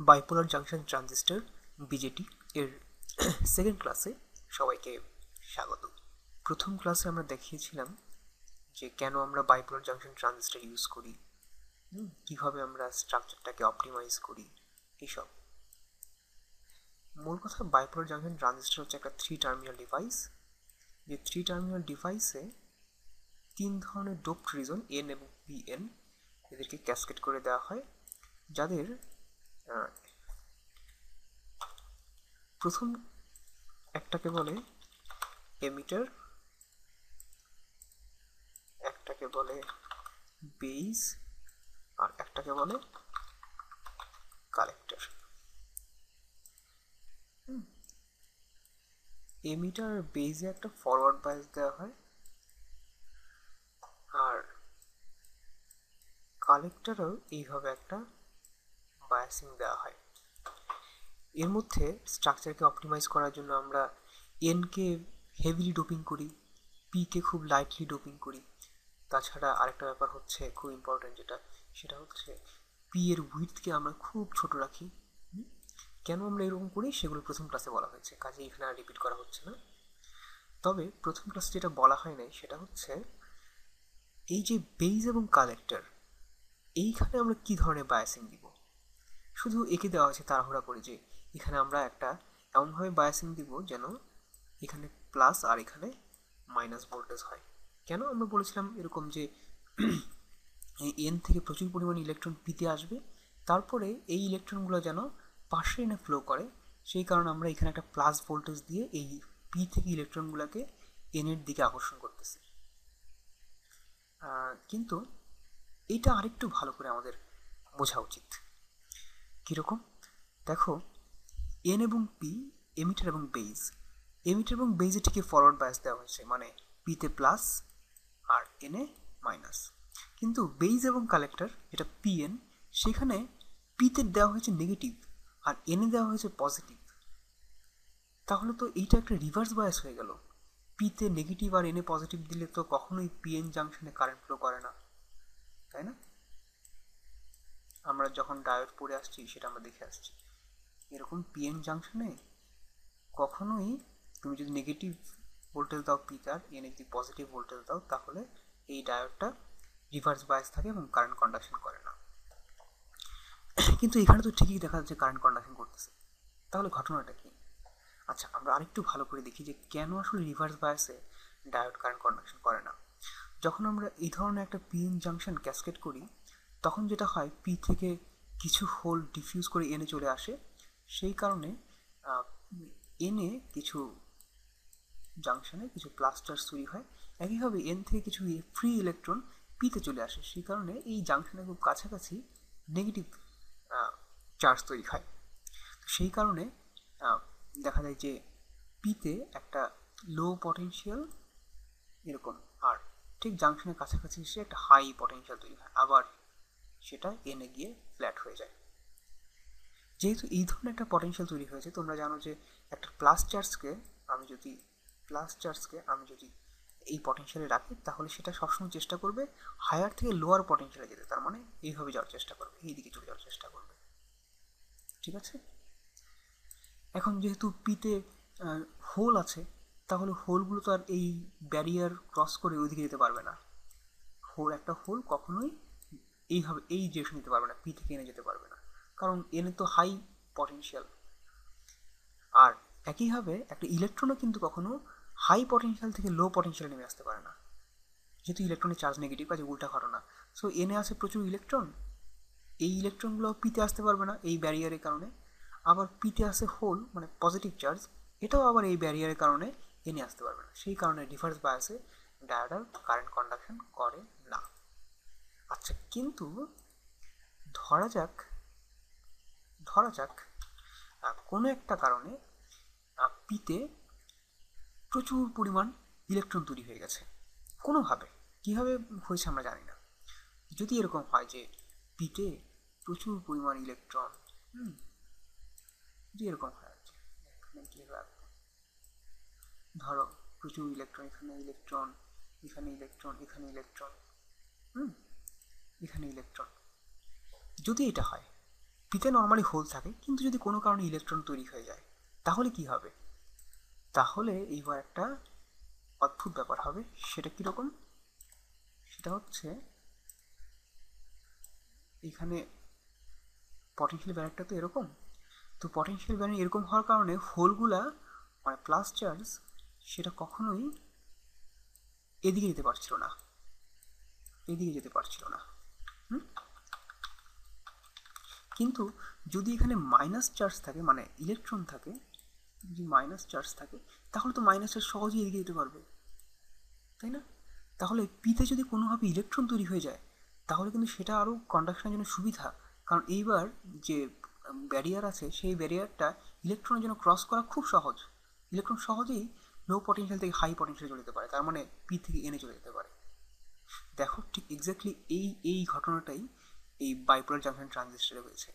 Bipolar junction transistor BJD এর second ক্লাসে সবাইকে স্বাগত। প্রথম ক্লাসে আমরা দেখিয়েছিলাম যে কেন আমরা বাইপোলার জাংশন ট্রানজিস্টর ইউজ করি, কিভাবে আমরা স্ট্রাকচারটাকে অপটিমাইজ করি, এইসব। মূল কথা, বাইপোলার জাংশন ট্রানজিস্টর হচ্ছে একটা 3 টার্মিনাল ডিভাইস। যে 3 টার্মিনাল ডিভাইসে 3 ধরনের ডোপড রিজন এন এবং পিএন এদেরকে ক্যাসকেড করে দেওয়া হয়, যাদের প্রথম একটাকে বলে এমিটার, একটাকে বলে বেস, আর একটাকে বলে কালেক্টর। এমিটার বেসে একটা ফরওয়ার্ড বায়াস দেওয়া হয়, আর কালেক্টরেও এইভাবে একটা বায়াসিং দেওয়া হয়। এর মধ্যে স্ট্রাকচারকে অপটিমাইজ করার জন্য আমরা এনকে হেভিলি ডোপিং করি, পিকে খুব লাইটলি ডোপিং করি। তাছাড়া আরেকটা ব্যাপার হচ্ছে খুব ইম্পর্টেন্ট, সেটা হচ্ছে পি এর উইডথকে আমরা খুব ছোট রাখি। কেন আমরা এরকম করি সেগুলো প্রথম ক্লাসে বলা হয়েছে, কাজে এখানে আর রিপিট করা হচ্ছে না। তবে প্রথম ক্লাসে যেটা বলা হয় নাই সেটা হচ্ছে এই যে বেস এবং কালেক্টর, এইখানে আমরা কি ধরনের বায়াসিং দিব। শুধু একে দেওয়া হয়েছে তাড়াহুড়া করে যে এখানে আমরা একটা এমনভাবে বায়াসিং দিব যেন এখানে প্লাস আর এখানে মাইনাস ভোল্টেজ হয়। কেন আমরা বলেছিলাম এরকম যে এন থেকে প্রচুর পরিমাণ ইলেকট্রন পিতে আসবে, তারপরে এই ইলেকট্রনগুলো যেন পাশে এনে ফ্লো করে, সেই কারণে আমরা এখানে একটা প্লাস ভোল্টেজ দিয়ে এই পি থেকে ইলেকট্রনগুলোকে এন এর দিকে আকর্ষণ করতেছি। কিন্তু এটা আরেকটু ভালো করে আমাদের বোঝা উচিত। কীরকম দেখো, এন এবং পি এমিটার এবং বেজ, এমিটার এবং বেজে ঠিকই ফরওয়ার্ড বায়াস দেওয়া হয়েছে, মানে পিতে প্লাস আর এনে মাইনাস। কিন্তু বেজ এবং কালেক্টর যেটা পিএন, সেখানে পিতে দেওয়া হয়েছে নেগেটিভ আর এনে দেওয়া হয়েছে পজিটিভ। তাহলে তো এইটা একটা রিভার্স বায়াস হয়ে গেল। পিতে নেগেটিভ আর এনে পজিটিভ দিলে তো কখনোই পিএন জাংশনে কারেন্ট ফ্লো করে না, তাই না? আমরা যখন ডায়োড পড়ে আসছি সেটা আমরা দেখে আসছি, এরকম পিএন জাংশনে কখনোই তুমি যদি নেগেটিভ ভোল্টেজ দাও পিতে আর এনে যদি পজিটিভ ভোল্টেজ দাও, তাহলে এই ডায়োডটা রিভার্স বায়াস থাকে এবং কারেন্ট কন্ডাকশন করে না। কিন্তু এখানে তো ঠিকই দেখা যাচ্ছে কারেন্ট কন্ডাকশন করতেছে, তাহলে ঘটনাটা কি? আচ্ছা, আমরা আরেকটু ভালো করে দেখি যে কেন আসলে রিভার্স বায়াসে ডায়োড কারেন্ট কন্ডাকশন করে না। যখন আমরা এই ধরনের একটা পিএন জাংশন ক্যাসকেড করি, তখন যেটা হয়, পি থেকে কিছু হোল ডিফিউজ করে এনে চলে আসে, সেই কারণে এনে কিছু জাংশনে কিছু প্লাস চার্জ তৈরি হয়। একইভাবে এন থেকে কিছু ফ্রি ইলেকট্রন পিতে চলে আসে, সেই কারণে এই জাংশনের খুব কাছাকাছি নেগেটিভ চার্জ তৈরি হয়। তো সেই কারণে দেখা যায় যে পিতে একটা লো পটেনশিয়াল এরকম, আর ঠিক জাংশনের কাছাকাছি এসে একটা হাই পটেনশিয়াল তৈরি হয়, আবার সেটা এনে গিয়ে ফ্ল্যাট হয়ে যায়। যেহেতু এই ধরনের একটা পটেনশিয়াল তৈরি হয়েছে, তোমরা জানো যে একটা প্লাস চার্জকে আমি যদি এই পটেনশিয়ালে রাখি, তাহলে সেটা সবসময় চেষ্টা করবে হায়ার থেকে লোয়ার পটেনশিয়ালে যেতে, তার মানে এইভাবে যাওয়ার চেষ্টা করবে, এই দিকে চলে যাওয়ার চেষ্টা করবে। ঠিক আছে? এখন যেহেতু পিতে হোল আছে, তাহলে হোলগুলো তো আর এই ব্যারিয়ার ক্রস করে ওইদিকে যেতে পারবে না। একটা হোল কখনোই এইভাবে এই ডিরেকশন যেতে পারবে না, পি থেকে এনে যেতে পারবে না, কারণ এনে তো হাই পটেনশিয়াল। আর একইভাবে একটা ইলেকট্রনও কিন্তু কখনো হাই পটেনশিয়াল থেকে লো পটেনশিয়ালে নেমে আসতে পারে না, যেহেতু ইলেকট্রনের চার্জ নেগেটিভ, কাজে উল্টা ঘটনা। সো এনে আসে প্রচুর ইলেকট্রন, এই ইলেকট্রনগুলো পিতে আসতে পারবে না এই ব্যারিয়ারের কারণে। আবার পিতে আসে হোল, মানে পজিটিভ চার্জ, এটাও আবার এই ব্যারিয়ারের কারণে এনে আসতে পারবে না, সেই কারণে রিভার্স বায়াসে ডায়োড কারেন্ট কন্ডাকশন করে না। আচ্ছা, কিন্তু ধরা যাক কোনো একটা কারণে পিতে প্রচুর পরিমাণ ইলেকট্রন তৈরি হয়ে গেছে কোনোভাবে, কীভাবে হয়েছে আমরা জানি না। যদি এরকম হয় যে পিতে প্রচুর পরিমাণ ইলেকট্রন, যদি এরকম হয়, এখানে কি রাখবো, ধরো প্রচুর ইলেকট্রন, এখানে ইলেকট্রন, এখানে ইলেকট্রন, এখানে ইলেকট্রন, এখানে ইলেকট্রন, যদি এটা হয়, পিতে নর্মালি হোল থাকে, কিন্তু যদি কোনো কারণে ইলেকট্রন তৈরি হয়ে যায় তাহলে কি হবে? তাহলে এইবার একটা অদ্ভুত ব্যাপার হবে। সেটা কীরকম? সেটা হচ্ছে এখানে পটেনশিয়াল ব্যারিয়ারটা তো এরকম, তো পটেনশিয়াল ব্যারিয়ার এরকম হওয়ার কারণে হোলগুলা মানে প্লাস চার্জ সেটা কখনোই এদিকে যেতে পারছিল না, এদিকে যেতে পারছিল না। কিন্তু যদি এখানে মাইনাস চার্জ থাকে, মানে ইলেকট্রন থাকে, যদি মাইনাস চার্জ থাকে তাহলে তো মাইনাস চার্জ সহজেই এদিকে যেতে পারবে, তাই না? তাহলে পিতে যদি কোনোভাবে ইলেকট্রন তৈরি হয়ে যায় তাহলে কিন্তু সেটা আরও কন্ডাকশনের জন্য সুবিধা, কারণ এইবার যে ব্যারিয়ার আছে সেই ব্যারিয়ারটা ইলেকট্রনের জন্য ক্রস করা খুব সহজ। ইলেকট্রন সহজেই লো পটেনশিয়াল থেকে হাই পটেনশিয়ালে চলে যেতে পারে, তার মানে পি থেকে এনে চলে যেতে পারে। দেখো ঠিক এক্স্যাক্টলি এই ঘটনাটাই এই বাইপোলার জাংশন ট্রানজিস্টরে হয়েছে।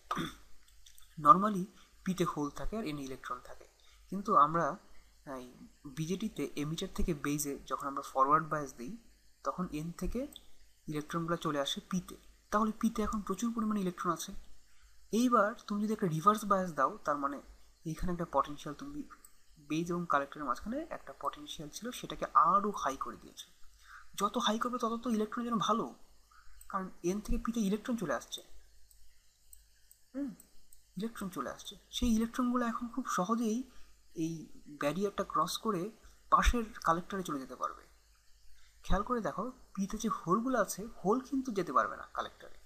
নর্মালি পিতে হোল থাকে আর এনে ইলেকট্রন থাকে, কিন্তু আমরা বিজেটিতে এমিটার থেকে বেজে যখন আমরা ফরওয়ার্ড বায়াস দিই তখন এন থেকে ইলেকট্রনগুলো চলে আসে পিতে, তাহলে পিতে এখন প্রচুর পরিমাণে ইলেকট্রন আছে। এইবার তুমি যদি একটা রিভার্স বায়াস দাও, তার মানে এইখানে একটা পটেনশিয়াল, তুমি বেজ এবং কালেক্টরের মাঝখানে একটা পটেনশিয়াল ছিল সেটাকে আরও হাই করে দিয়েছে। যত হাই করবে তত তো ইলেকট্রনের জন্য ভালো, কারণ এন থেকে পিতে ইলেকট্রন চলে আসছে। ইলেকট্রন চলে আসছে, সেই ইলেকট্রনগুলো এখন খুব সহজেই এই ব্যারিয়ারটা ক্রস করে পাশের কালেক্টরে চলে যেতে পারবে। খেয়াল করে দেখো পিতে যে হোলগুলো আছে, হোল কিন্তু যেতে পারবে না কালেক্টরে,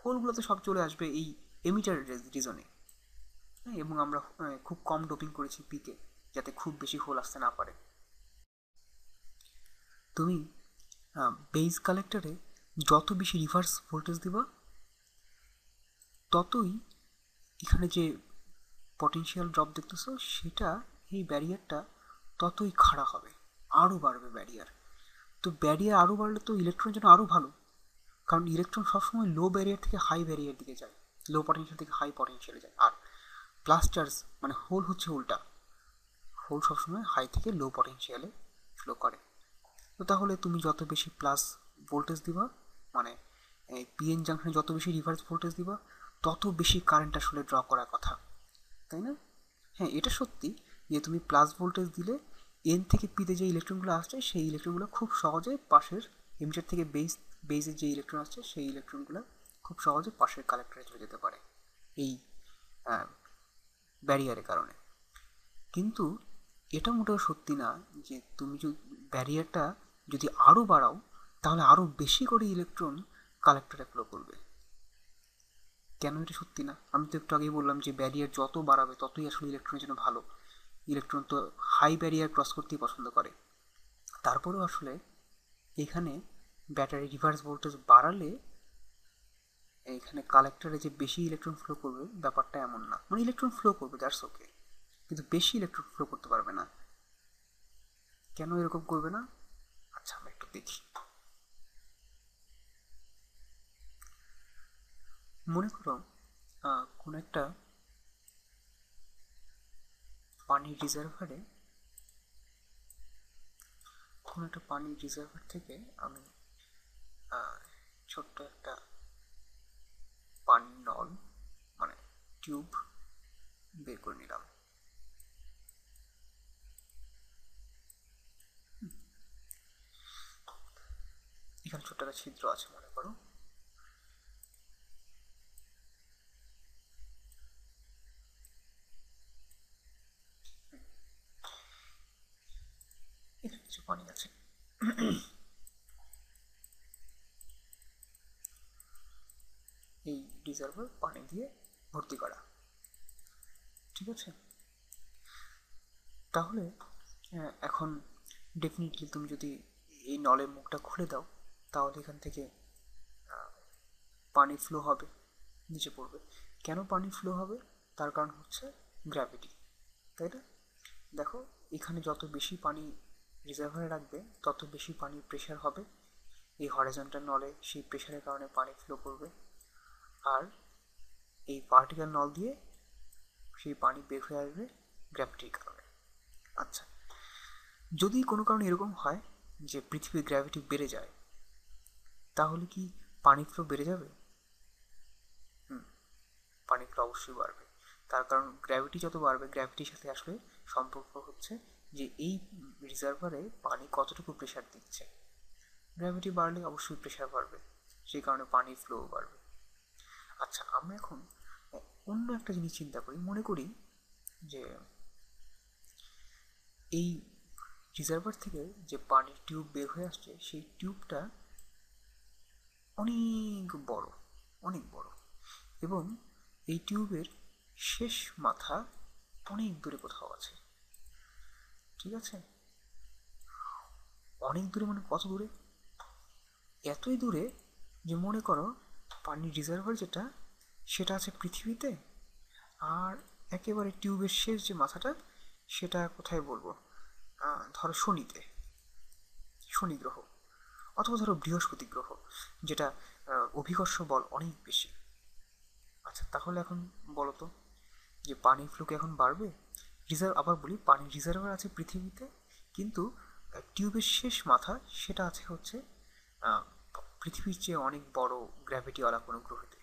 হোলগুলোতে সব চলে আসবে এই এমিটার রিজনে। এবং আমরা খুব কম ডোপিং করেছি পিকে, যাতে খুব বেশি হোল আসতে না পারে। তুমি বেস কালেক্টরে যত বেশি রিভার্স ভোল্টেজ দিবা ততই এখানে যে পটেনশিয়াল ড্রপ দেখতেছো সেটা, এই ব্যারিয়ারটা ততই খাড়া হবে, আরও বাড়বে ব্যারিয়ার। তো ব্যারিয়ার আরও বাড়লে তো ইলেকট্রনের জন্য আরও ভালো, কারণ ইলেকট্রন সবসময় লো ব্যারিয়ার থেকে হাই ব্যারিয়ার দিকে যায়, লো পটেনশিয়াল থেকে হাই পটেনশিয়ালে যায়। আর প্লাস চার্জ মানে হোল হচ্ছে উল্টা, হোল সবসময় হাই থেকে লো পটেনশিয়ালে ফ্লো করে। তো তাহলে তুমি যত বেশি প্লাস ভোল্টেজ দিবা, মানে পিএন জাংশনে যত বেশি রিভার্স ভোল্টেজ দিবা তত বেশি কারেন্ট আসলে ড্র করার কথা, তাই না? হ্যাঁ, এটা সত্যি যে তুমি প্লাস ভোল্টেজ দিলে এন থেকে পিতে যে ইলেকট্রনগুলো আসছে সেই ইলেকট্রনগুলো খুব সহজে পাশের এমিটার থেকে বেজের যে ইলেকট্রন আসছে সেই ইলেকট্রনগুলো খুব সহজে পাশের কালেক্টরে চলে যেতে পারে এই ব্যারিয়ারের কারণে। কিন্তু এটা মোটেও সত্যি না যে তুমি যদি ব্যারিয়ারটা যদি আরও বাড়াও তাহলে আরও বেশি করে ইলেকট্রন কালেক্টরে ফ্লো করবে। কেন এটা সত্যি না? আমি তো একটু আগেই বললাম যে ব্যারিয়ার যত বাড়াবে ততই আসলে ইলেকট্রনের জন্য ভালো। ইলেকট্রন তো হাই ব্যারিয়ার ক্রস করতেই পছন্দ করে। তারপরেও আসলে এখানে ব্যাটারি রিভার্স ভোল্টেজ বাড়ালে এখানে কালেক্টরে যে বেশি ইলেকট্রন ফ্লো করবে ব্যাপারটা এমন না, মানে ইলেকট্রন ফ্লো করবে দ্যাটস ওকে, কিন্তু বেশি ইলেকট্রন ফ্লো করতে পারবে না। কেন এরকম করবে না? আচ্ছা আমরা একটু দেখি। মনে করো কোনো একটা পানির রিজার্ভারে, কোনো একটা পানির রিজার্ভার থেকে আমি ছোট্ট একটা পানির নল মানে টিউব বের করে নিলাম। এখানে ছোট্ট একটা ছিদ্র আছে মনে করো, এখানে কিছু পানি আছে। এই রিজার্ভার পানি দিয়ে ভর্তি করা, ঠিক আছে? তাহলে এখন ডেফিনেটলি তুমি যদি এই নলের মুখটা খুলে দাও তাহলে এখান থেকে পানি ফ্লো হবে, নিচে পড়বে। কেন পানি ফ্লো হবে? তার কারণ হচ্ছে গ্র্যাভিটি, তাই না? দেখো এখানে যত বেশি পানি রিজার্ভারে রাখবে তত বেশি পানির প্রেশার হবে এই হরাইজন্টাল নলে, সেই প্রেশারের কারণে পানি ফ্লো করবে, আর এই ভার্টিক্যাল নল দিয়ে সেই পানি বের হয়ে আসবে গ্র্যাভিটির কারণে। আচ্ছা, যদি কোনো কারণে এরকম হয় যে পৃথিবীর গ্র্যাভিটি বেড়ে যায় তাহলে কি পানি ফ্লো বেড়ে যাবে? পানি ফ্লো অবশ্যই বাড়বে। তার কারণ গ্র্যাভিটি যত বাড়বে, গ্র্যাভিটির সাথে আসলে সম্পর্ক হচ্ছে যে এই রিজার্ভারে পানি কতটুকু প্রেশার দিচ্ছে। গ্র্যাভিটি বাড়লে অবশ্যই প্রেশার বাড়বে, সেই কারণে পানির ফ্লো বাড়বে। আচ্ছা, আমরা এখন অন্য একটা জিনিস চিন্তা করি। মনে করি যে এই রিজার্ভার থেকে যে পানির টিউব বের হয়ে আসছে, সেই টিউবটা অনেক বড়, অনেক বড়, এবং এই টিউবের শেষ মাথা অনেক দূরে কোথাও আছে। ঠিক আছে, অনেক দূরে মানে কত দূরে? এতই দূরে যে মনে করো পানির রিজার্ভার যেটা, সেটা আছে পৃথিবীতে, আর একেবারে টিউবের শেষ যে মাথাটা সেটা কোথায় বলবো, ধরো শনিতে, শনি গ্রহ, অথবা ধরো বৃহস্পতি গ্রহ, যেটা অভিকর্ষ বল অনেক বেশি। আচ্ছা, তাহলে এখন বলো তো যে পানির ফ্লো কি এখন বাড়বে? আবার বলি, পানির রিজার্ভার আছে পৃথিবীতে, কিন্তু টিউবের শেষ মাথা সেটা আছে হচ্ছে পৃথিবীর চেয়ে অনেক বড় গ্র্যাভিটিওয়ালা কোনো গ্রহতে।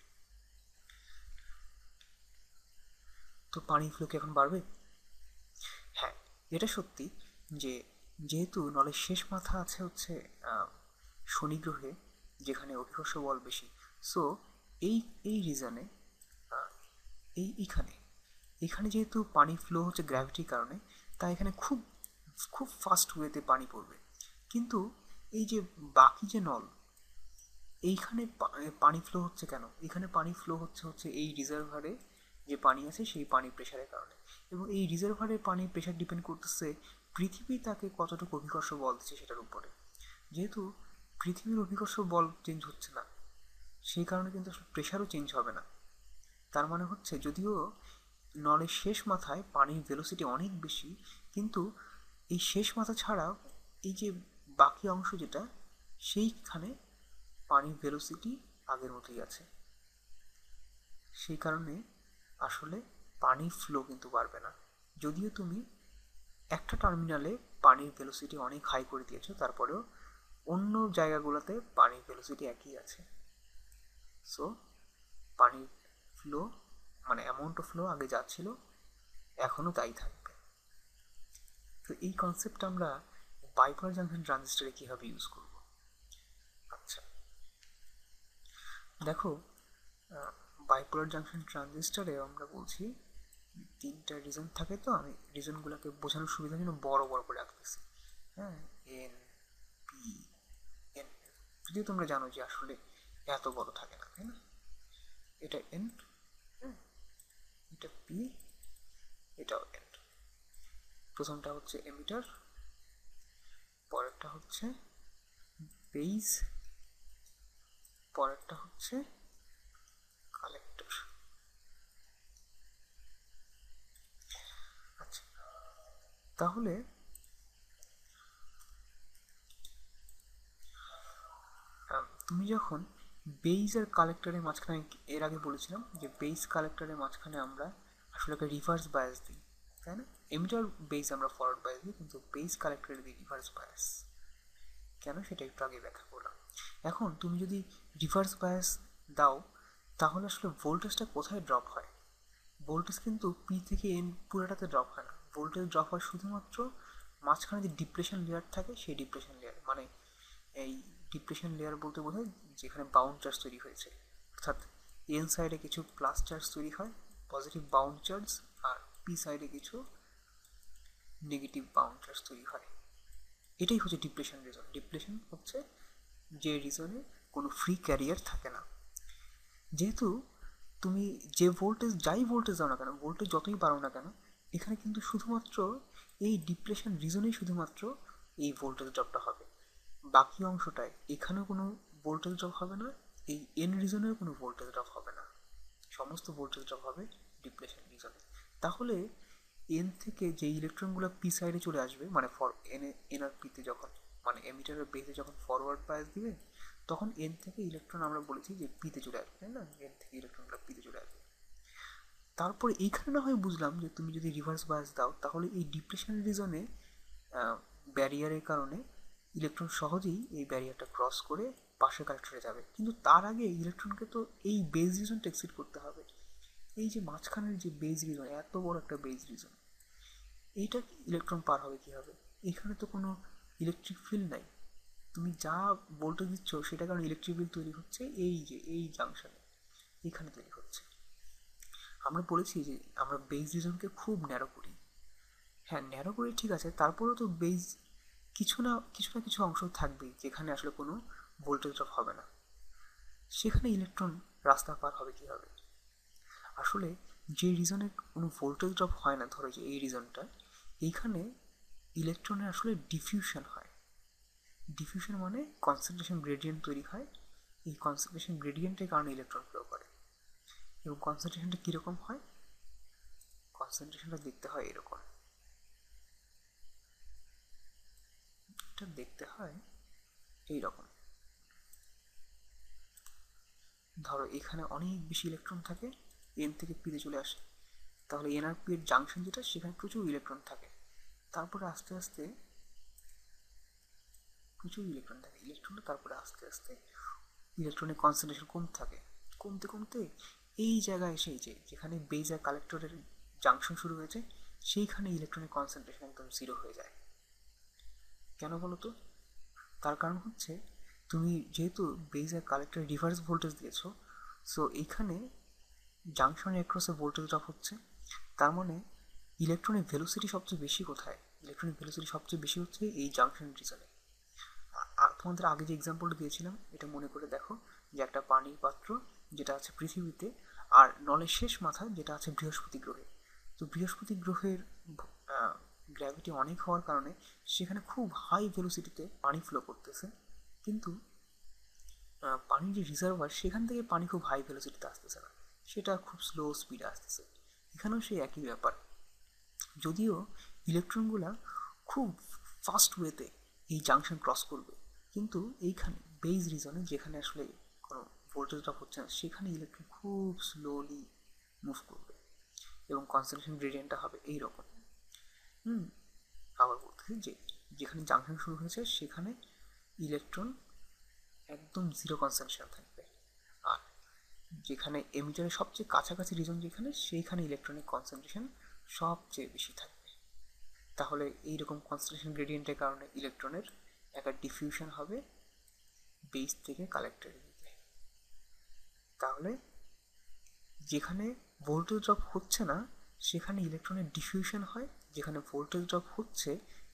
তো পানির ফ্লো কি এখন বাড়বে? হ্যাঁ, এটা সত্যি যে যেহেতু নলের শেষ মাথা আছে হচ্ছে শনি গ্রহে, যেখানে অভিকর্ষ বল বেশি, সো এই এই রিজনে এইখানে এখানে যেহেতু পানি ফ্লো হচ্ছে গ্র্যাভিটির কারণে, তাই এখানে খুব খুব ফাস্ট ওয়েতে পানি পড়বে। কিন্তু এই যে বাকি যে নল, এইখানে পানি ফ্লো হচ্ছে কেন? এখানে পানি ফ্লো হচ্ছে এই রিজার্ভারে যে পানি আছে সেই পানির প্রেশারের কারণে। এবং এই রিজার্ভারের পানির প্রেশার ডিপেন্ড করতেছে পৃথিবী তাকে কতটুকু অভিকর্ষ বল দিচ্ছে সেটার উপরে। যেহেতু পৃথিবীর অভিকর্ষ বল চেঞ্জ হচ্ছে না, সেই কারণে কিন্তু প্রেশারও চেঞ্জ হবে না। তার মানে হচ্ছে যদিও নলের শেষ মাথায় পানির ভেলোসিটি অনেক বেশি, কিন্তু এই শেষ মাথা ছাড়া এই যে বাকি অংশ যেটা, সেইখানে পানির ভেলোসিটি আগের মতোই আছে। সেই কারণে আসলে পানির ফ্লো কিন্তু বাড়বে না। যদিও তুমি একটা টার্মিনালে পানির ভেলোসিটি অনেক হাই করে দিয়েছো, তারপরেও অন্য জায়গাগুলোতে পানির ভেলোসিটি একই আছে। সো পানির ফ্লো মানে অ্যামাউন্ট অফ ফ্লো আগে যাচ্ছিল, এখনও তাই থাকবে। তো এই কনসেপ্ট আমরা বাইপোলার জাংশন ট্রানজিস্টরে কীভাবে ইউজ করব? আচ্ছা, দেখো, বাইপোলার জাংশন ট্রানজিস্টরে আমরা বলছি তিনটা রিজন থাকে, তো আমি রিজনগুলোকে বোঝানোর সুবিধার জন্য বড় বড় করে রাখতেছি। হ্যাঁ, এন, পি, এন, যদিও তোমরা জানো যে আসলে এত বড় থাকে না, তাই না? এটা এন, হ্যাঁ, এটা পি, এটাও এন। প্রথমটা হচ্ছে এমিটার, পরেরটা হচ্ছে বেস, পরেরটা হচ্ছে কালেক্টর। আচ্ছা, তাহলে তুমি যখন বেস আর কালেক্টরের মাঝখানে, এর আগে বলেছিলাম যে বেস কালেক্টরের মাঝখানে আমরা আসলে একটা রিভার্স বায়াস দিই, তাই না? এমিটার বেস আমরা ফরওয়ার্ড বায়াস দিই, কিন্তু বেস কালেক্টরে দিই রিভার্স বায়াস। কেন সেটা একটু আগে ব্যাখ্যা করলাম। এখন তুমি যদি রিভার্স বায়াস দাও, তাহলে আসলে ভোল্টেজটা কোথায় ড্রপ হয়? ভোল্টেজ কিন্তু পি থেকে এন পুরোটাতে ড্রপ হয় না। ভোল্টেজ ড্রপ হয় শুধুমাত্র মাঝখানে যে ডিপ্রেশন লেয়ার থাকে সেই ডিপ্রেশন লেয়ার, মানে এই ডিপ্রেশন লেয়ার বলতে বোঝায় যেখানে বাউন্ড চার্জ তৈরি হয়েছে, অর্থাৎ এন সাইডে কিছু প্লাস চার্জ তৈরি হয়, পজিটিভ বাউন্ড চার্জ, আর পি সাইডে কিছু নেগেটিভ বাউন্ড চার্জ তৈরি হয়। এটাই হচ্ছে ডিপ্রেশন রিজন। ডিপ্রেশন হচ্ছে যে রিজনে কোনো ফ্রি ক্যারিয়ার থাকে না। যেহেতু তুমি যে ভোল্টেজ, যাই ভোল্টেজ দাও না কেন, ভোল্টেজ যতই বাড়ো না কেন, এখানে কিন্তু শুধুমাত্র এই ডিপ্রেশন রিজনেই শুধুমাত্র এই ভোল্টেজ ড্রপটা হবে। বাকি অংশটায় এখানেও কোনো ভোল্টেজ ড্রপ হবে না, এই এন রিজনেও কোনো ভোল্টেজ ড্রপ হবে না, সমস্ত ভোল্টেজ ড্রপ হবে ডিপ্রেশন রিজনে। তাহলে এন থেকে যে ইলেকট্রনগুলো পি সাইডে চলে আসবে, মানে এন আর পিতে যখন, মানে এমিটারের বেসে যখন ফরওয়ার্ড বায়াস দিবে, তখন এন থেকে ইলেকট্রন আমরা বলেছি যে পিতে চলে আসবে, তাই না? এন থেকে ইলেকট্রনগুলো পিতে চলে আসবে। তারপরে এইখানে না হয় বুঝলাম যে তুমি যদি রিভার্স বায়াস দাও, তাহলে এই ডিপ্রেশন রিজনে ব্যারিয়ারের কারণে ইলেকট্রন সহজেই এই ব্যারিয়ারটা ক্রস করে পাশের কালেক্টরে যাবে, কিন্তু তার আগে ইলেকট্রনকে তো এই বেস রিজনটা এক্সিট করতে হবে। এই যে মাঝখানের যে বেজ রিজন, এত বড় একটা বেজ রিজন, এইটা ইলেকট্রন পার হবে কীভাবে? এখানে তো কোনো ইলেকট্রিক ফিল্ড নাই, তুমি যা ভোল্টেজ দিচ্ছ সেটা কারণ ইলেকট্রিক ফিল্ড তৈরি হচ্ছে এই যে এই জাংশনে, এখানে তৈরি হচ্ছে। আমরা বলেছি যে আমরা বেজ রিজনকে খুব ন্যারো করি। হ্যাঁ ন্যারো করি ঠিক আছে, তারপরেও তো বেজ কিছু অংশ থাকবেই যেখানে আসলে কোনো ভোল্টেজ ড্রপ হবে না, সেখানে ইলেকট্রন রাস্তা পার হবে কীভাবে? আসলে যে রিজনে কোনো ভোল্টেজ ড্রপ হয় না, ধরো যে এই রিজনটা, এইখানে ইলেকট্রনের আসলে ডিফিউশন হয়। ডিফিউশন মানে কনসেন্ট্রেশন গ্রেডিয়েন্ট তৈরি হয়, এই কনসেন্ট্রেশন গ্রেডিয়েন্টের কারণে ইলেকট্রন ফ্লো করে। এবং কনসেন্ট্রেশনটা কীরকম হয়? কনসেন্ট্রেশনটা দেখতে হয় এরকম, এটা দেখতে হয় এইরকম। ধরো এখানে অনেক বেশি ইলেকট্রন থাকে, এন থেকে পিতে চলে আসে, তাহলে এন আর পি এর জাংশন যেটা, সেখানে প্রচুর ইলেকট্রন থাকে। তারপরে আস্তে আস্তে প্রচুর ইলেকট্রন থাকে, ইলেকট্রনটা তারপরে আস্তে আস্তে ইলেকট্রনের কনসেন্ট্রেশন কমতে থাকে, কমতে কমতে এই জায়গায় এসে যেখানে বেজ আর কালেক্টরের জাংশন শুরু হয়েছে, সেইখানে ইলেকট্রনের কনসেন্ট্রেশন একদম জিরো হয়ে যায়। কেন বলো তো? তার কারণ হচ্ছে তুমি যেহেতু বেজ আর কালেক্টরে রিভার্স ভোল্টেজ দিয়েছো, সো এইখানে জাংশনের অ্যাক্রসে ভোল্টেজ ড্রপ হচ্ছে, তার মানে ইলেকট্রনের ভেলোসিটি সবচেয়ে বেশি কোথায়? ইলেকট্রনিক ভেলোসিটি সবচেয়ে বেশি হচ্ছে এই জাংশন রিজনে। তোমাদের আগে যে এক্সাম্পলটা দিয়েছিলাম এটা মনে করে দেখো, যে একটা পানির পাত্র যেটা আছে পৃথিবীতে, আর নলের শেষ মাথা যেটা আছে বৃহস্পতি গ্রহে। তো বৃহস্পতি গ্রহের গ্র্যাভিটি অনেক হওয়ার কারণে সেখানে খুব হাই ভেলোসিটিতে পানি ফ্লো করতেছে, কিন্তু পানির যে রিজার্ভার সেখান থেকে পানি খুব হাই ভেলোসিটিতে আসতেছে না, সেটা খুব স্লো স্পিডে আসতেছে। এখানেও সেই একই ব্যাপার, যদিও ইলেকট্রনগুলা খুব ফাস্ট ওয়েতে এই জাংশন ক্রস করবে, কিন্তু এইখানে বেজ রিজনে যেখানে আসলে কোনো ভোল্টেজ ড্রপ হচ্ছে না, সেখানে ইলেকট্রন খুব স্লোলি মুভ করবে এবং কনসেন্ট্রেশন গ্রেডিয়েন্টটা হবে এইরকম। আবার বলতেছি যে যেখানে জাংশন শুরু হয়েছে সেখানে ইলেকট্রন একদম জিরো কনসেন্ট্রেশন থাকবে, আর যেখানে এমিটারের সবচেয়ে কাছাকাছি রিজন যেখানে, সেইখানে ইলেকট্রনিক কনসেন্ট্রেশন সবচেয়ে বেশি থাকবে। তাহলে এইরকম কনসেন্ট্রেশন গ্রেডিয়েন্টের কারণে ইলেকট্রনের একটা ডিফিউশন হবে বেস থেকে কালেক্টরের দিকে। তাহলে যেখানে ভোল্টেজ ড্রপ হচ্ছে না সেখানে ইলেকট্রনের ডিফিউশন হয়, যেখানে ভোল্টেজ ড্রপ হচ্ছে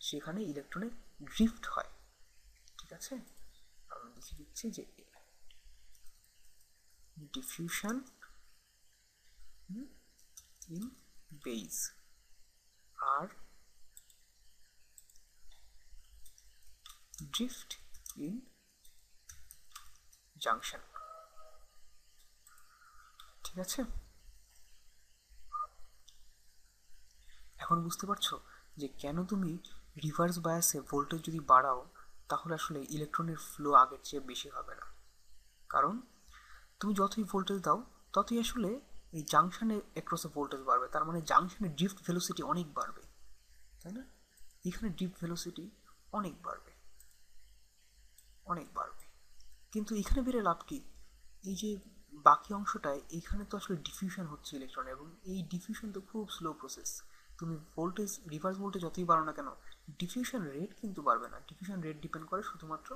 সেখানে ইলেকট্রনের ড্রিফট হয়। ঠিক আছে, আমি লিখে দিচ্ছি যে ডিফিউশন ইন বেস আর ড্রিফট ইন জাংশন। ঠিক আছে, এখন বুঝতে পারছো যে কেন তুমি রিভার্স বায়াসে ভোল্টেজ যদি বাড়াও তাহলে আসলে ইলেকট্রনের ফ্লো আগের চেয়ে বেশি হবে না। কারণ তুমি যতই ভোল্টেজ দাও ততই আসলে এই জাংশনে অ্যাক্রসে ভোল্টেজ বাড়বে, তার মানে জাংশনের ড্রিফট ভেলোসিটি অনেক বাড়বে, তাই না? এখানে ড্রিফট ভেলোসিটি অনেক বাড়বে, অনেক বাড়বে, কিন্তু এখানে বেড়ে লাভ কি? এই যে বাকি অংশটায় এইখানে তো আসলে ডিফিউশন হচ্ছে ইলেকট্রন, এবং এই ডিফিউশন তো খুব স্লো প্রসেস। তুমি ভোল্টেজ রিভার্স ভোল্টেজ যতই বাড়ো না কেন, ডিফিউশন রেট কিন্তু বাড়বে না। ডিফিউশন রেট ডিপেন্ড করে শুধুমাত্র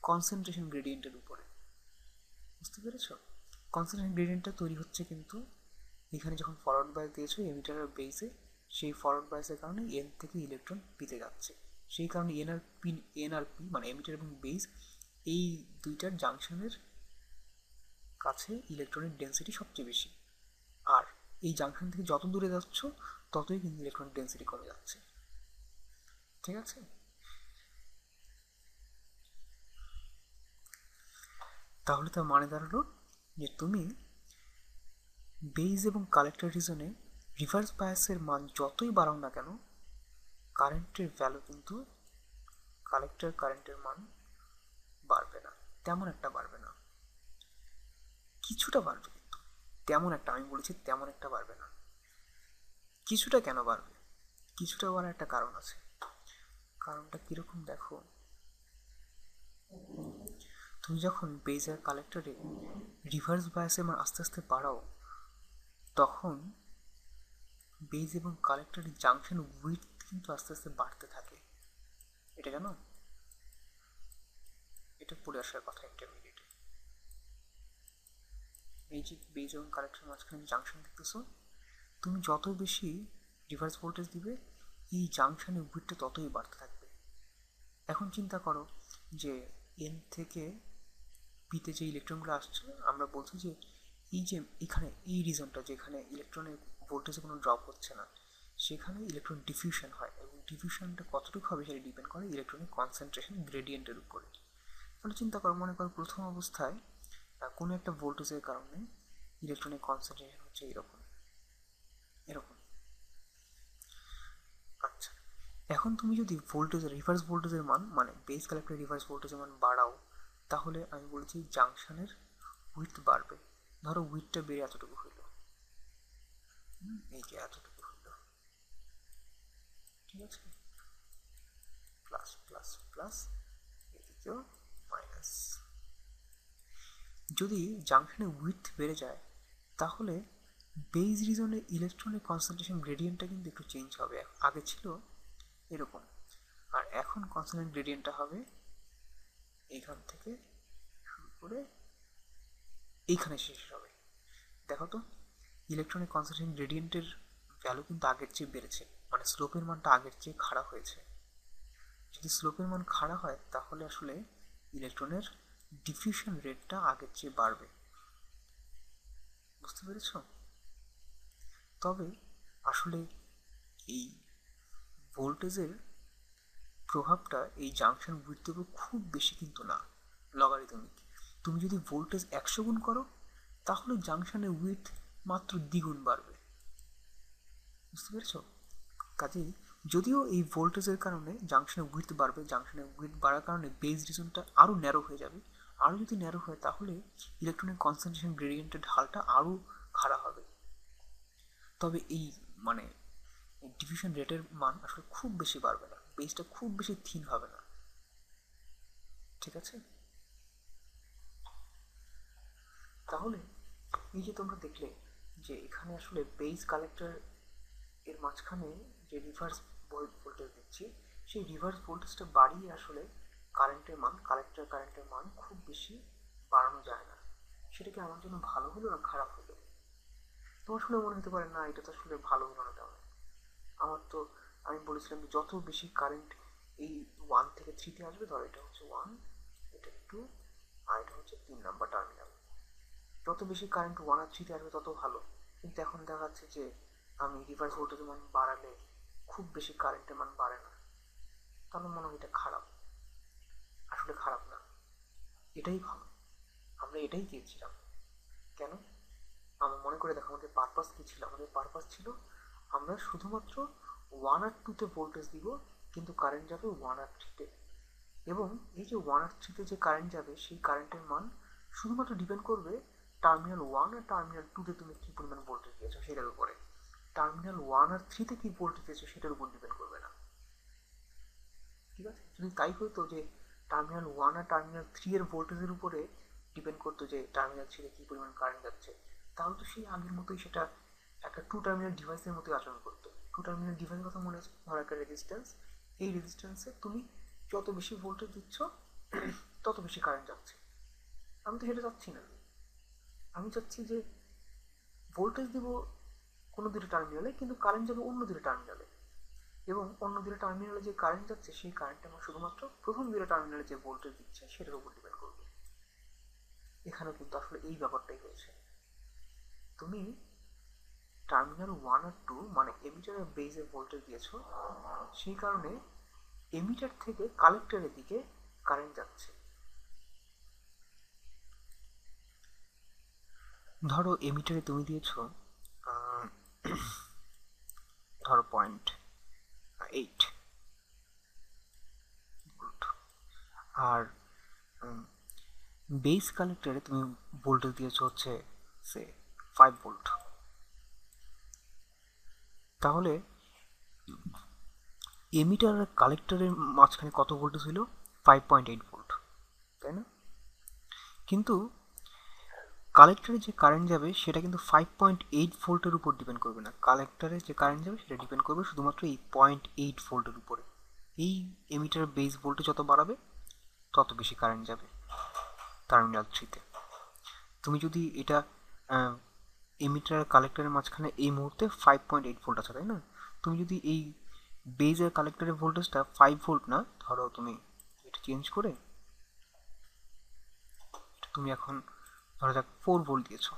কনসেন্ট্রেশন গ্রেডিয়েন্টের উপরে। বুঝতে পেরেছো? কনসেন্ট্রেশন গ্রেডিয়েন্টটা তৈরি হচ্ছে কিন্তু এখানে যখন ফরওয়ার্ড বায়াস দিয়েছো এমিটারের বেসে, সেই ফরওয়ার্ড বায়াসের কারণে এন থেকে ইলেকট্রন পিতে যাচ্ছে, সেই কারণে এনআরপি মানে এমিটার এবং বেস এই দুইটার জাংশনের কাছে ইলেকট্রনের ডেন্সিটি সবচেয়ে বেশি, আর এই জাংশন থেকে যত দূরে যাচ্ছ ততই কিন্তু ইলেকট্রনের ডেন্সিটি কমে যাচ্ছে। ঠিক আছে, তাহলে তার মানে দাঁড়ালো যে তুমি বেস এবং কালেক্টর রিজনে রিভার্স বায়াসের মান যতই বাড়াও না কেন, কারেন্টের ভ্যালু কিন্তু কালেক্টর কারেন্টের মান বাড়বে না, তেমন একটা বাড়বে না, কিছুটা বাড়বে কিন্তু তেমন একটা, আমি বলেছি তেমন একটা বাড়বে না। কিছুটা কেন বাড়বে? কিছুটা বাড়ার একটা কারণ আছে। কারণটা কিরকম দেখো, তুমি যখন বেজ আর কালেক্টরে রিভার্স বায়াসের মান আস্তে আস্তে বাড়াও তখন বেজ এবং কালেক্টরের জাংশন উইডথ কিন্তু আস্তে আস্তে বাড়তে থাকে। এটা জানো? এটা পড়ে আসার কথা ইন্টারমিডিয়েটে। এই যে বেজ এবং কালেক্টরের মাঝখানে জাংশন দেখতেছো, তুমি যত বেশি রিভার্স ভোল্টেজ দিবে এই জাংশনের উইডথটা ততই বাড়তে থাকবে। এখন চিন্তা করো যে এন থেকে পিতে যে ইলেকট্রনগুলো আসছে, আমরা বলছি যে এই যে এখানে এই রিজনটা যেখানে ইলেকট্রনের ভোল্টেজে কোনো ড্রপ হচ্ছে না, সেখানে ইলেকট্রন ডিফিউশন হয়, এবং ডিফিউশনটা কতটুকু হবে সেটা ডিপেন্ড করে ইলেকট্রনের কনসেন্ট্রেশন গ্রেডিয়েন্টের উপরে। তাহলে চিন্তা করো, মনে করো প্রথম অবস্থায় কোনো একটা ভোল্টেজের কারণে ইলেকট্রনের কনসেন্ট্রেশন হচ্ছে এরকম এরকম। আচ্ছা, এখন তুমি যদি ভোল্টেজের রিভার্স ভোল্টেজের মান মানে বেস কালেক্টরের রিভার্স ভোল্টেজের মান বাড়াও, তাহলে আমি বলছি জাংশনের উইথ বাড়বে। ধরো উইথটা বেড়ে এতটুকু হইল, এই যে এতটুকু হইল, ঠিক আছে, প্লাস প্লাস প্লাস, এদিকেও মাইনাস। যদি জাংশনের উইথ বেড়ে যায় তাহলে বেজ রিজনে ইলেকট্রনের কনসেন্ট্রেশন গ্রেডিয়েন্টটা কিন্তু একটু চেঞ্জ হবে। আগে ছিল এরকম, আর এখন কনসেন্ট্রেশন গ্রেডিয়েন্টটা হবে এইখান থেকে শুরু করে এইখানে শেষ হবে। দেখো তো, ইলেকট্রনের কনসেন্ট্রেশন গ্রেডিয়েন্টের ভ্যালু কিন্তু আগের চেয়ে বেড়েছে, মানে স্লোপের মানটা আগের চেয়ে খাড়া হয়েছে। যদি স্লোপের মান খাড়া হয় তাহলে আসলে ইলেকট্রনের ডিফিউশন রেটটা আগের চেয়ে বাড়বে। বুঝতে পেরেছ? তবে আসলে এই ভোল্টেজের প্রভাবটা এই জাংশন উইথের উপর খুব বেশি কিন্তু না, লগারিদমিক। তুমি যদি ভোল্টেজ 100 গুণ করো তাহলে জাংশনের উইথ মাত্র দ্বিগুণ বাড়বে। বুঝতে পেরেছ? কাজেই যদিও এই ভোল্টেজের কারণে জাংশনের উইথ বাড়বে, জাংশনের উইথ বাড়ার কারণে বেজ রিজনটা আরও ন্যারো হয়ে যাবে। আরও যদি ন্যারো হয় তাহলে ইলেকট্রনের কনসেন্ট্রেশন গ্রেডিয়েন্টের ঢালটা আরও খাড়া হবে। তবে এই মানে ডিফিউশন রেটের মান আসলে খুব বেশি বাড়বে না, বেজটা খুব বেশি থিন হবে না। ঠিক আছে? তাহলে এই যে তোমরা দেখলে যে এখানে আসলে বেজ কালেক্টর এর মাঝখানে যে রিভার্স ভোল্টেজ দিচ্ছি, সেই রিভার্স ভোল্টেজটা বাড়িয়ে আসলে কারেন্টের মান, কালেক্টর কারেন্টের মান খুব বেশি বাড়ানো যায় না। সেটা কি আমার জন্য ভালো হলো না খারাপ হলো? তোমার শুনে মনে হতে পারে না এটা তো আসলে ভালো হলো না। তাহলে আমার তো, আমি বলেছিলাম যে যত বেশি কারেন্ট এই 1 থেকে 3 আসবে, ধরো এটা হচ্ছে 1, এটা 2, আর এটা হচ্ছে 3 নাম্বার টার্মিনাল, যত বেশি কারেন্ট 1 আর 3 আসবে তত ভালো। কিন্তু এখন দেখা যাচ্ছে যে আমি রিভার্স ভোল্টেজের মান বাড়ালে খুব বেশি কারেন্টের মান বাড়ে না। তাহলে মনে হয় এটা খারাপ। আসলে খারাপ না, এটাই ভালো, আমরা এটাই চেয়েছিলাম। কেন? আমার মনে করে দেখো আমাদের পারপাস কি ছিল? আমাদের পারপাস ছিল আমরা শুধুমাত্র 1 আর 2 তে ভোল্টেজ দিব, কিন্তু কারেন্ট যাবে 1 আর 3 তে। এবং এই যে 1 আর 3 তে যে কারেন্ট যাবে সেই কারেন্টের মান শুধুমাত্র ডিপেন্ড করবে টার্মিনাল 1 আর টার্মিনাল 2 তে তুমি কি পরিমাণ ভোল্টেজ দিয়েছো সেটার উপরে। টার্মিনাল 1 আর 3 তে কি ভোল্টেজ দিয়েছো সেটার উপর ডিপেন্ড করবে না। ঠিক আছে? যদি তাই হতো যে টার্মিনাল 1 আর টার্মিনাল 3 এর ভোল্টেজের উপরে ডিপেন্ড করতো যে টার্মিনাল 3 তে কি পরিমাণ কারেন্ট যাচ্ছে, তাহলে তো সেই আগের মতোই সেটা একটা 2 টার্মিনাল ডিভাইসের মতোই আচরণ করতো। 2 টার্মিনাল ডিভাইসের কথা মনে আছে? ধর একটা রেজিস্ট্যান্স, এই রেজিস্ট্যান্সে তুমি যত বেশি ভোল্টেজ দিচ্ছ তত বেশি কারেন্ট যাচ্ছে। আমি তো সেটা চাচ্ছি না। আমি চাচ্ছি যে ভোল্টেজ দিব কোনো দুটো টার্মিনালে, কিন্তু কারেন্ট যাবে অন্য দুটো টার্মিনালে, এবং অন্য দুটো টার্মিনালে যে কারেন্ট যাচ্ছে সেই কারেন্টটা আমার শুধুমাত্র প্রথম দুটো টার্মিনালে যে ভোল্টেজ দিচ্ছে সেটার উপর ডিপেন্ড করবে। এখানেও কিন্তু আসলে এই ব্যাপারটাই হয়েছে। তুমি টার্মিনাল 1 আর 2 মানে এমিটার আর বেজে ভোল্টেজ দিয়েছো, সেই কারণে এমিটার থেকে কালেক্টরের দিকে কারেন্ট যাচ্ছে। ধরো এমিটারে তুমি দিয়েছো ধরো 0.8 ভোল্ট, আর বেস কালেক্টরে তুমি ভোল্টেজ দিয়েছো হচ্ছে সে 5 ভোল্ট। তাহলে এমিটার আর কালেক্টরের মাঝখানে কত ভোল্টেজ হলো? 5.8 ভোল্ট, তাই না? কিন্তু কালেক্টরে যে কারেন্ট যাবে সেটা কিন্তু 5.8 ভোল্টের উপর ডিপেন্ড করবে না, কালেক্টরে যে কারেন্ট যাবে সেটা ডিপেন্ড করবে শুধুমাত্র এই 0.8 ভোল্টের উপরে। এই এমিটারের বেস ভোল্টেজ যত বাড়াবে তত বেশি কারেন্ট যাবে টার্মিনাল 3-তে। তুমি যদি এটা এমিটার আর কালেক্টরের মাঝখানে এই মুহূর্তে 5.8 ভোল্ট আছে, তাই না? তুমি যদি এই বেজ আর কালেক্টরের ভোল্টেজটা 5 ভোল্ট না, ধরো তুমি এটা চেঞ্জ করে তুমি এখন ধরা যাক 4 ভোল্ট দিয়েছো,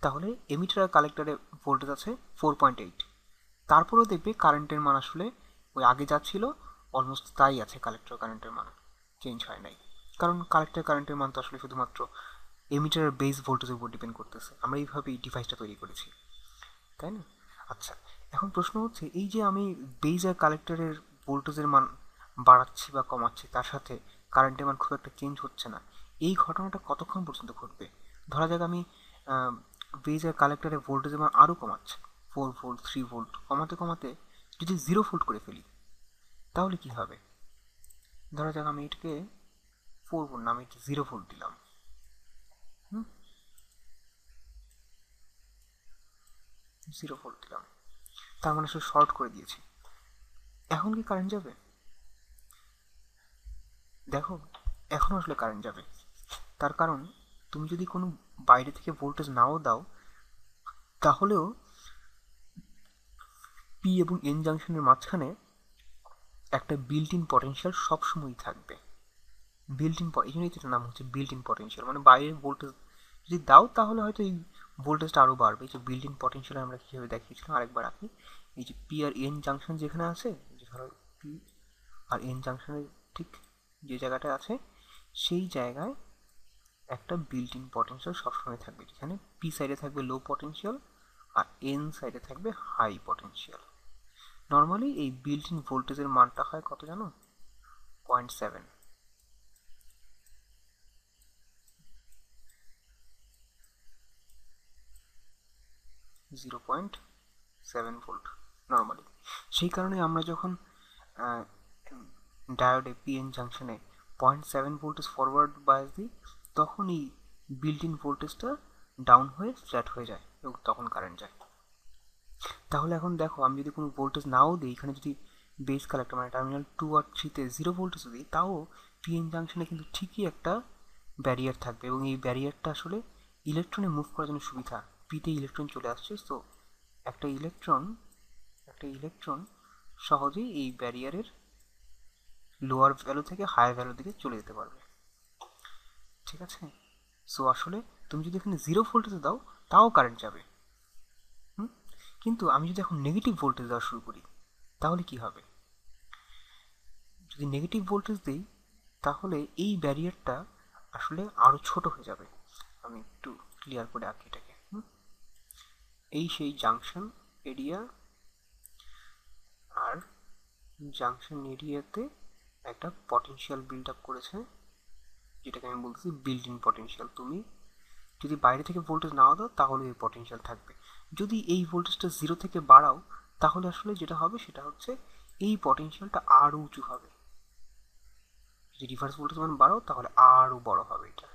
তাহলে এমিটার আর কালেক্টরে ভোল্টেজ আছে 4.8। তারপরেও দেখবে কারেন্টের মান আসলে ওই আগে যা ছিল অলমোস্ট তাই আছে, কালেক্টর কারেন্টের মান চেঞ্জ হয় নাই, কারণ কালেক্টর কারেন্টের মান তো আসলে শুধুমাত্র এমিটারের বেস ভোল্টেজের উপর ডিপেন্ড করতেছে। আমরা এইভাবেই ডিভাইসটা তৈরি করেছি, তাই না? আচ্ছা, এখন প্রশ্ন হচ্ছে এই যে আমি বেস আর কালেক্টরের ভোল্টেজের মান বাড়াচ্ছি বা কমাচ্ছি, তার সাথে কারেন্টের মান খুব একটা চেঞ্জ হচ্ছে না, এই ঘটনাটা কতক্ষণ পর্যন্ত ঘটবে? ধরা যাক আমি বেজ আর কালেক্টরের ভোল্টেজের মান আরও কমাচ্ছি, 4 ভোল্ট 3 ভোল্ট কমাতে কমাতে যদি 0 ভোল্ট করে ফেলি তাহলে কি হবে? ধরা যাক আমি এটাকে 4 ভোল্ট না, আমি 0 ভোল্ট দিলাম, 0 ভোল্ট দিলাম, তার মানে শুধু শর্ট করে দিয়েছি। এখন কি কারেন্ট যাবে? দেখো, এখন আসলে কারেন্ট যাবে, তার কারণ তুমি যদি কোনো বাইরে থেকে ভোল্টেজ নাও দাও তাহলেও পি এবং এন জাংশনের মাঝখানে একটা বিল্ট ইন পটেনশিয়াল সবসময়ই থাকবে। বিল্ট ইন, এই জন্যই এটার নাম হচ্ছে বিল্ট ইন পটেনশিয়াল, মানে বাইরের ভোল্টেজ যদি দাও তাহলে হয়তো এই ভোল্টেজটা আরও বাড়বে। এই যে বিল্ট ইন পটেনশিয়াল আমরা কীভাবে দেখিয়েছিলাম আরেকবার আঁকি, এই যে পি আর এন জাংশন যেখানে আছে, যে ধরো পি আর এন জাংশনের ঠিক যে জায়গাটা আছে সেই জায়গায় একটা বিল্ট ইন পটেনশিয়াল সবসময় থাকবে, যেখানে পি সাইডে থাকবে লো পটেনশিয়াল আর এন সাইডে থাকবে হাই পটেনশিয়াল। নর্মালি এই বিল্ট ইন ভোল্টেজের মানটা হয় কত জানো? 0.7, 0.7 ভোল্ট নর্মালি। সেই কারণে আমরা যখন ডায়োডে পিএন জাংশনে 0.7 ভোল্টেজ ফরওয়ার্ড বায়াস দিই তখন এই বিল্ট ইন ভোল্টেজটা ডাউন হয়ে ফ্ল্যাট হয়ে যায় এবং তখন কারেন্ট যায়। তাহলে এখন দেখো, আমি যদি কোনো ভোল্টেজ নাও দিই, এখানে যদি বেস কালেক্টর মানে টার্মিনাল 2 আর 3-তে 0 ভোল্টেজ দিই, তাও পিএন জাংশনে কিন্তু ঠিকই একটা ব্যারিয়ার থাকবে এবং এই ব্যারিয়ারটা আসলে ইলেকট্রনে মুভ করার জন্য সুবিধা। পিতে ইলেকট্রন চলে আসছে, তো একটা ইলেকট্রন সহজেই এই ব্যারিয়ারের লোয়ার ভ্যালু থেকে হায়ার ভ্যালুর দিকে চলে যেতে পারবে, ঠিক আছে? সো আসলে তুমি যদি এখানে 0 ভোল্টেজ দাও তাও কারেন্ট যাবে, কিন্তু আমি যদি এখন নেগেটিভ ভোল্টেজ দেওয়া শুরু করি তাহলে কি হবে? যদি নেগেটিভ ভোল্টেজ দিই তাহলে এই ব্যারিয়ারটা আসলে আরও ছোট হয়ে যাবে। আমি একটু ক্লিয়ার করে আঁকি এটাকে। এই সেই জাংশন এরিয়া, আর জাংশন এরিয়াতে একটা পটেনশিয়াল বিল্ড আপ করেছে, যেটাকে আমি বলতেছি বিল্ট ইন পটেনশিয়াল। তুমি যদি বাইরে থেকে ভোল্টেজ নাও দাও তাহলে এই পটেনশিয়াল থাকবে। যদি এই ভোল্টেজটা 0 থেকে বাড়াও তাহলে আসলে যেটা হবে সেটা হচ্ছে এই পটেনশিয়ালটা আরও উঁচু হবে। যদি রিভার্স ভোল্টেজ মান বাড়াও তাহলে আরও বড় হবে এটা।